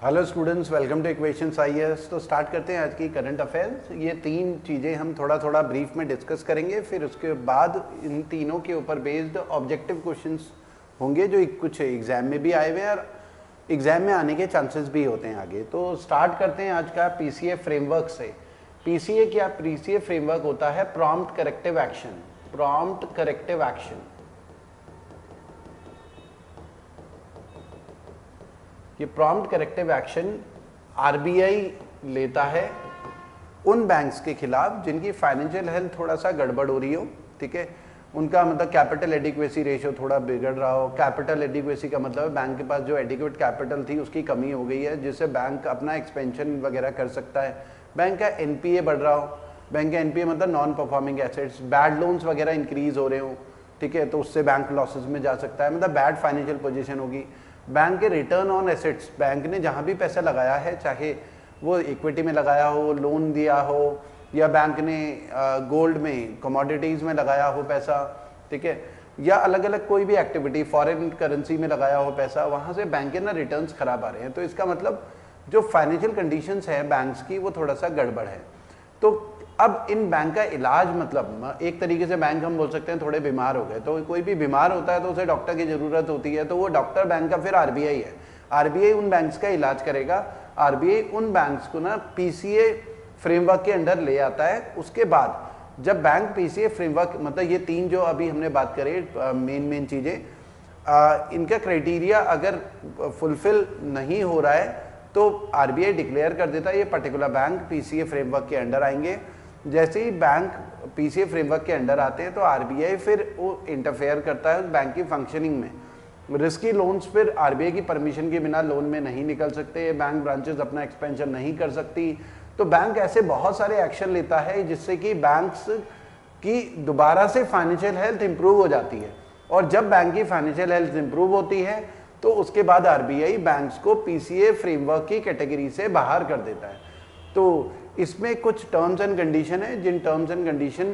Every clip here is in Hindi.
Hello students, welcome two equations IAS. तो स्टार्ट करते हैं आज की करंट अफेयर्स। ये तीन चीज़ें हम थोड़ा थोड़ा ब्रीफ में डिस्कस करेंगे, फिर उसके बाद इन तीनों के ऊपर बेस्ड ऑब्जेक्टिव क्वेश्चंस होंगे जो कुछ एग्जाम में भी आए हुए हैं और एग्जाम में आने के चांसेस भी होते हैं आगे। तो स्टार्ट करते हैं आज का पीसीए फ्रेमवर्क से। पीसीए फ्रेमवर्क होता है prompt corrective action. Prompt corrective action, ये प्रॉम्प्ट करेक्टिव एक्शन आरबीआई लेता है उन बैंक्स के खिलाफ जिनकी फाइनेंशियल हेल्थ थोड़ा सा गड़बड़ हो रही हो, ठीक है। उनका मतलब कैपिटल एडिक्वेसी रेशियो थोड़ा बिगड़ रहा हो। कैपिटल एडिक्वेसी का मतलब है बैंक के पास जो एडिक्वेट कैपिटल थी उसकी कमी हो गई है, जिससे बैंक अपना एक्सपेंशन वगैरह कर सकता है। बैंक का एनपीए बढ़ रहा हो, बैंक का एनपीए मतलब non performing assets, bad loans वगैरह इंक्रीज हो रहे हो, ठीक है, तो उससे बैंक लॉसेज में जा सकता है, मतलब बैड फाइनेंशियल पोजीशन होगी। बैंक के रिटर्न ऑन एसेट्स, बैंक ने जहाँ भी पैसा लगाया है, चाहे वो इक्विटी में लगाया हो, लोन दिया हो, या बैंक ने गोल्ड में, कमोडिटीज़ में लगाया हो पैसा, ठीक है, या अलग अलग कोई भी एक्टिविटी फॉरेन करेंसी में लगाया हो पैसा, वहाँ से बैंक के ना रिटर्न्स खराब आ रहे हैं। तो इसका मतलब जो फाइनेंशियल कंडीशंस है बैंक्स की वो थोड़ा सा गड़बड़ है। तो अब इन बैंक का इलाज, मतलब एक तरीके से बैंक हम बोल सकते हैं थोड़े बीमार हो गए, तो कोई भी बीमार होता है तो उसे डॉक्टर की जरूरत होती है, तो वो डॉक्टर बैंक का फिर आरबीआई है। आरबीआई उन बैंक्स का इलाज करेगा। आरबीआई उन बैंक्स को ना पीसीए फ्रेमवर्क के अंडर ले आता है। उसके बाद जब बैंक पीसीए फ्रेमवर्क, मतलब ये तीन जो अभी हमने बात करी मेन चीजें, इनका क्राइटेरिया अगर फुलफिल नहीं हो रहा है तो आरबीआई डिक्लेयर कर देता है ये पर्टिकुलर बैंक पीसीए फ्रेमवर्क के अंडर आएंगे। जैसे ही बैंक पीसीए फ्रेमवर्क के अंडर आते हैं तो आरबीआई फिर वो इंटरफेयर करता है बैंक की फंक्शनिंग में। रिस्की लोन्स फिर आरबीआई की परमिशन के बिना लोन में नहीं निकल सकते, बैंक ब्रांचेस अपना एक्सपेंशन नहीं कर सकती। तो बैंक ऐसे बहुत सारे एक्शन लेता है जिससे कि बैंक्स की दोबारा से फाइनेंशियल हेल्थ इंप्रूव हो जाती है। और जब बैंक की फाइनेंशियल हेल्थ इंप्रूव होती है तो उसके बाद आरबीआई बैंक्स को पीसीए फ्रेमवर्क की कैटेगरी से बाहर कर देता है। तो इसमें कुछ टर्म्स एंड कंडीशन है, जिन टर्म्स एंड कंडीशन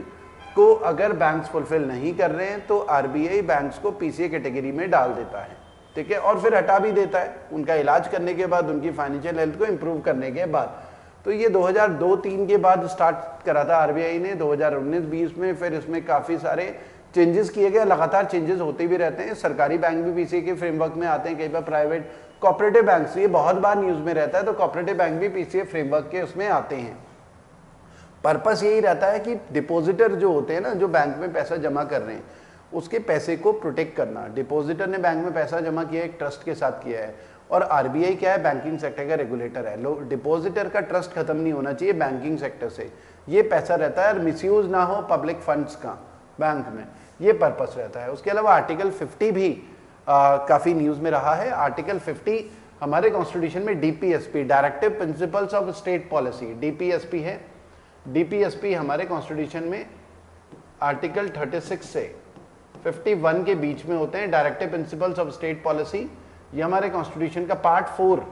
को अगर बैंक्स फुलफिल नहीं कर रहे हैं तो आरबीआई बैंक्स को पीसीए कैटेगरी में डाल देता है, ठीक है, और फिर हटा भी देता है उनका इलाज करने के बाद, उनकी फाइनेंशियल हेल्थ को इंप्रूव करने के बाद। तो ये 2002-03 के बाद स्टार्ट करा था आरबीआई ने, 2019-20 में फिर इसमें काफ़ी सारे चेंजेस किए गए। लगातार चेंजेस होते भी रहते हैं। सरकारी बैंक भी पीसीए के फ्रेमवर्क में आते हैं, कई बार प्राइवेट कोऑपरेटिव बैंक, ये बहुत बार न्यूज़ में रहता है, तो कोऑपरेटिव बैंक भी पीसीए फ्रेमवर्क के उसमें आते हैं। पर्पस यही रहता है कि डिपॉजिटर जो होते हैं ना, जो बैंक में पैसा जमा कर रहे हैं, उसके पैसे को प्रोटेक्ट करना। डिपॉजिटर ने बैंक में पैसा जमा किया, एक ट्रस्ट के साथ किया है, और आरबीआई क्या है, बैंकिंग सेक्टर का रेगुलेटर है। डिपॉजिटर का ट्रस्ट खत्म नहीं होना चाहिए बैंकिंग सेक्टर से, ये पैसा रहता है और मिसयूज ना हो पब्लिक फंड्स का बैंक में, ये पर्पस रहता है। उसके अलावा आर्टिकल 50 भी काफ़ी न्यूज़ में रहा है। आर्टिकल 50 हमारे कॉन्स्टिट्यूशन में DPSP, directive principles of state policy, DPSP है। डीपीएसपी हमारे कॉन्स्टिट्यूशन में आर्टिकल 36 से 51 के बीच में होते हैं, directive principles of state policy. ये हमारे कॉन्स्टिट्यूशन का पार्ट 4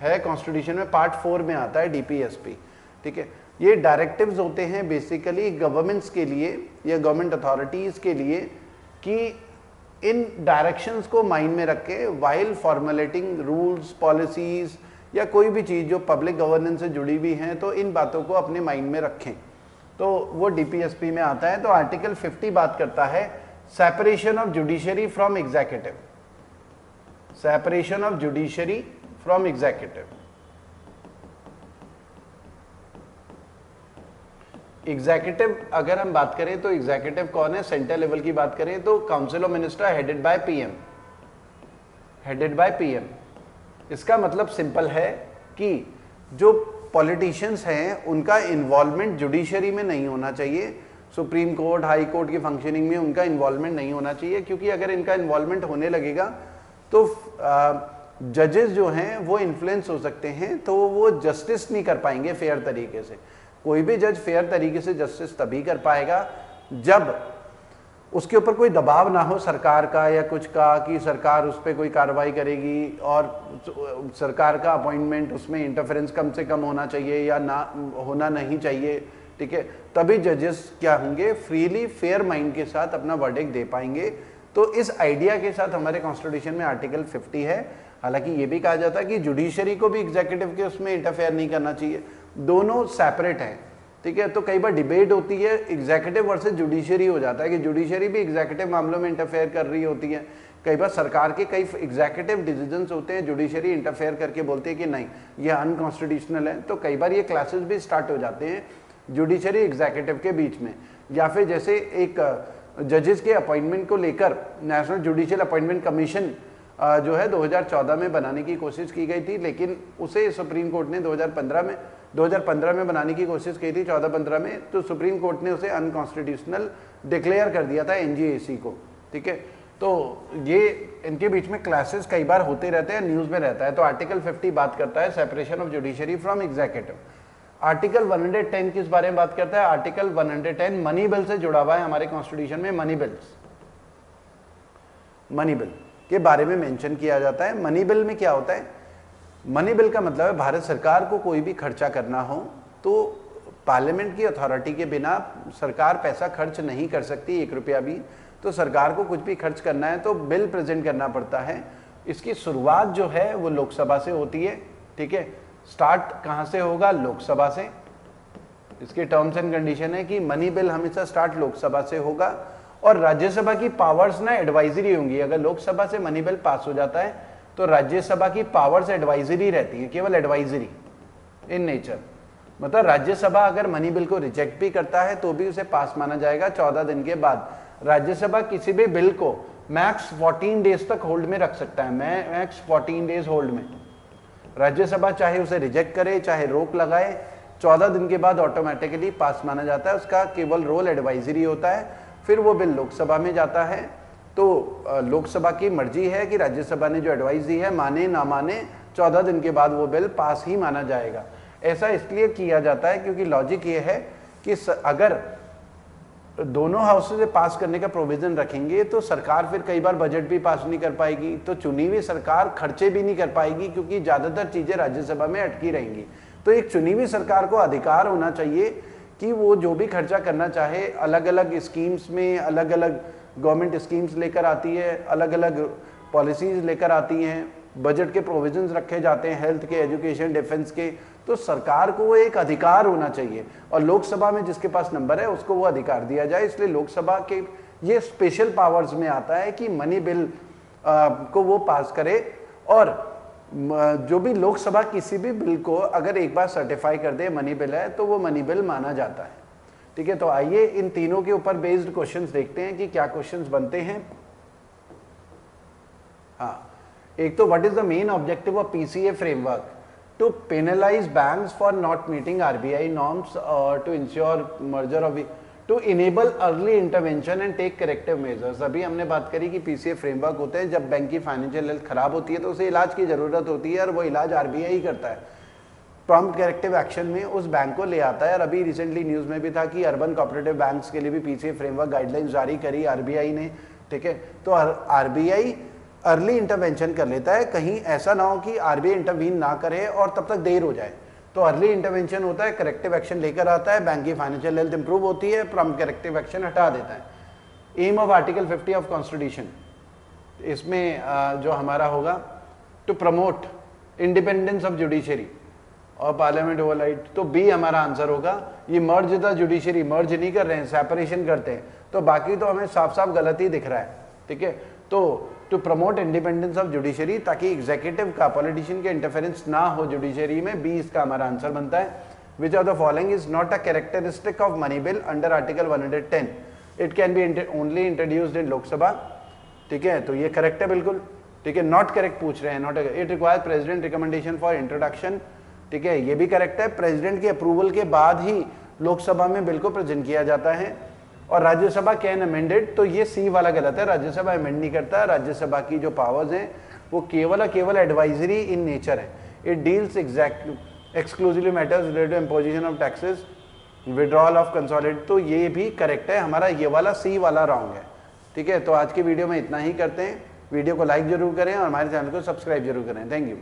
है, कॉन्स्टिट्यूशन में पार्ट 4 में आता है डीपीएसपी, ठीक है। ये डायरेक्टिव्स होते हैं बेसिकली गवर्नमेंट्स के लिए या गवर्नमेंट अथॉरिटीज़ के लिए कि इन डायरेक्शंस को माइंड में रख के वाइल फॉर्मुलेटिंग रूल्स, पॉलिसीज़ या कोई भी चीज़ जो पब्लिक गवर्नेंस से जुड़ी हुई हैं, तो इन बातों को अपने माइंड में रखें, तो वो डीपीएसपी में आता है। तो आर्टिकल 50 बात करता है separation of judiciary from executive, separation of judiciary from executive. Executive अगर हम बात करें तो एग्जीक्यूटिव कौन है, सेंट्रल लेवल की बात करें तो council of minister headed by PM, headed by PM. इसका मतलब सिंपल है कि जो पॉलिटिशियंस हैं उनका इन्वॉल्वमेंट जुडिशरी में नहीं होना चाहिए, सुप्रीम कोर्ट, हाई कोर्ट की फंक्शनिंग में उनका इन्वॉल्वमेंट नहीं होना चाहिए, क्योंकि अगर इनका इन्वॉल्वमेंट होने लगेगा तो जजेस जो हैं वो इन्फ्लुएंस हो सकते हैं, तो वो जस्टिस नहीं कर पाएंगे फेयर तरीके से। कोई भी जज फेयर तरीके से जस्टिस तभी कर पाएगा जब उसके ऊपर कोई दबाव ना हो सरकार का या कुछ का कि सरकार उस पर कोई कार्रवाई करेगी, और सरकार का अपॉइंटमेंट उसमें इंटरफेरेंस कम से कम होना चाहिए या ना होना नहीं चाहिए, ठीक है। तभी जजेस क्या होंगे, फ्रीली फेयर माइंड के साथ अपना वर्डिक्ट दे पाएंगे। तो इस आइडिया के साथ हमारे कॉन्स्टिट्यूशन में आर्टिकल 50 है। हालांकि ये भी कहा जाता है कि जुडिशरी को भी एग्जीक्यूटिव के उसमें इंटरफेयर नहीं करना चाहिए, दोनों सेपरेट हैं, ठीक है। तो कई बार डिबेट होती है एग्जीक्यूटिव वर्सेस जुडिशरी हो जाता है कि जुडिशरी भी एग्जीक्यूटिव मामलों में इंटरफेयर कर रही होती है। कई बार सरकार के कई एग्जीक्यूटिव डिसीजंस होते हैं, जुडिशरी इंटरफेयर करके बोलती है कि नहीं ये अनकॉन्स्टिट्यूशनल है, तो कई बार ये क्लासेस भी स्टार्ट हो जाते हैं जुडिशरी एग्जीक्यूटिव के बीच में। या फिर जैसे एक जजेस के अपॉइंटमेंट को लेकर नेशनल जुडिशियल अपॉइंटमेंट कमीशन जो है 2014 में बनाने की कोशिश की गई थी, लेकिन उसे सुप्रीम कोर्ट ने 2015 में बनाने की कोशिश की थी 14-15 में, तो सुप्रीम कोर्ट ने उसे अनकॉन्स्टिट्यूशनल डिक्लेयर कर दिया था एनजीएसी को, ठीक है। तो ये इनके बीच में क्लासेस कई बार होते रहते हैं, न्यूज़ में रहता है। तो आर्टिकल 50 बात करता है separation of judiciary from executive. Article 110 किस बारे में बात करता है? आर्टिकल 110 मनी बिल से जुड़ा हुआ है हमारे कॉन्स्टिट्यूशन में। मनी बिल के बारे में मेंशन किया जाता है। मनी बिल में क्या होता है? मनी बिल का मतलब है भारत सरकार को कोई भी खर्चा करना हो तो पार्लियामेंट की अथॉरिटी के बिना सरकार पैसा खर्च नहीं कर सकती, 1 रुपया भी। तो सरकार को कुछ भी खर्च करना है तो बिल प्रेजेंट करना पड़ता है। इसकी शुरुआत जो है वो लोकसभा से होती है, ठीक है। स्टार्ट कहाँ से होगा? लोकसभा से। इसके टर्म्स एंड कंडीशन है कि मनी बिल हमेशा स्टार्ट लोकसभा से होगा और राज्यसभा की पावर्स ना एडवाइजरी होंगी। अगर लोकसभा से मनी बिल पास हो जाता है तो राज्यसभा की पावर्स एडवाइजरी रहती है, केवल एडवाइजरी इन नेचर। मतलब राज्यसभा अगर मनी बिल को रिजेक्ट भी करता है तो भी उसे पास माना जाएगा 14 दिन के बाद। राज्यसभा किसी भी बिल को मैक्स 14 डेज तक होल्ड में रख सकता है, मैक्स 14 डेज होल्ड में। राज्यसभा चाहे उसे रिजेक्ट करे चाहे रोक लगाए, 14 दिन के बाद ऑटोमेटिकली पास माना जाता है। उसका केवल रोल एडवाइजरी होता है। फिर वो बिल लोकसभा में जाता है तो लोकसभा की मर्जी है कि राज्यसभा ने जो एडवाइस दी है माने ना माने, 14 दिन के बाद वो बिल पास ही माना जाएगा। ऐसा इसलिए किया जाता है क्योंकि लॉजिक ये है कि अगर दोनों हाउसेज से पास करने का प्रोविजन रखेंगे तो सरकार फिर कई बार बजट भी पास नहीं कर पाएगी, तो चुनी हुई सरकार खर्चे भी नहीं कर पाएगी क्योंकि ज़्यादातर चीज़ें राज्यसभा में अटकी रहेंगी। तो एक चुनी हुई सरकार को अधिकार होना चाहिए कि वो जो भी खर्चा करना चाहे, अलग अलग स्कीम्स में अलग अलग गवर्नमेंट स्कीम्स लेकर आती है, अलग अलग पॉलिसीज लेकर आती हैं, बजट के प्रोविजंस रखे जाते हैं, हेल्थ के, एजुकेशन, डिफेंस के। तो सरकार को वो एक अधिकार होना चाहिए और लोकसभा में जिसके पास नंबर है उसको वो अधिकार दिया जाए। इसलिए लोकसभा के ये स्पेशल पावर्स में आता है कि मनी बिल को वो पास करे और जो भी लोकसभा किसी भी बिल को अगर एक बार सर्टिफाई कर दे मनी बिल है तो वो मनी बिल माना जाता है, ठीक है। तो आइए इन तीनों के ऊपर बेस्ड क्वेश्चंस देखते हैं कि क्या क्वेश्चंस बनते हैं। हाँ, एक तो what is the main objective of PCA framework? To penalise banks for not meeting RBI norms और to ensure merger of, to enable early intervention and take corrective measures. अभी हमने बात करी कि पीसीए फ्रेमवर्क होते हैं जब बैंक की फाइनेंशियल हेल्थ खराब होती है तो उसे इलाज की जरूरत होती है और वो इलाज आरबीआई करता है, प्रॉम्प्ट करेक्टिव एक्शन में उस बैंक को ले आता है। और अभी रिसेंटली न्यूज़ में भी था कि अर्बन कोऑपरेटिव बैंक्स के लिए भी पीसीए फ्रेमवर्क गाइडलाइंस जारी करी आरबीआई ने, ठीक है। तो आरबीआई अर्ली इंटरवेंशन कर लेता है, कहीं ऐसा ना हो कि आरबीआई इंटरवीन ना करे और तब तक देर हो जाए। तो अर्ली इंटरवेंशन होता है, करेक्टिव एक्शन लेकर आता है, बैंक की फाइनेंशियल हेल्थ इंप्रूव होती है, प्रॉम्प्ट करेक्टिव एक्शन हटा देता है। Aim of article 50 of constitution, इसमें जो हमारा होगा to promote independence of judiciary और पार्लियामेंट ओवरराइट, तो बी हमारा आंसर होगा। ये मर्ज द जुडिशरी, मर्ज नहीं कर रहे हैं, सेपरेशन करते हैं, तो बाकी तो हमें साफ साफ गलत ही दिख रहा है, ठीक है। तो to promote independence of judiciary, ताकि एग्जीक्यूटिव का, पॉलिटिशियन के इंटरफेरेंस ना हो जुडिशरी में, बी इसका हमारा आंसर बनता है। Which of the following is not a characteristic of money bill under article 110? It can be only introduced in Lok Sabha, ठीक है। तो ये करेक्ट है बिल्कुल, ठीक है। नॉट करेक्ट पूछ रहे हैं, not it requires president recommendation for introduction, ठीक है, ये भी करेक्ट है। प्रेसिडेंट के अप्रूवल के बाद ही लोकसभा में बिल को प्रेजेंट किया जाता है। और राज्यसभा कैन अमेंडेड, तो ये सी वाला गलत है, राज्यसभा अमेंड नहीं करता। राज्यसभा की जो पावर्स हैं वो केवल एडवाइजरी इन नेचर है। It deals exclusively matters related to imposition of taxes, withdrawal of consolidate, तो ये भी करेक्ट है। हमारा ये वाला सी वाला रॉन्ग है, ठीक है। तो आज की वीडियो में इतना ही करते हैं। वीडियो को लाइक जरूर करें और हमारे चैनल को सब्सक्राइब जरूर करें। Thank you.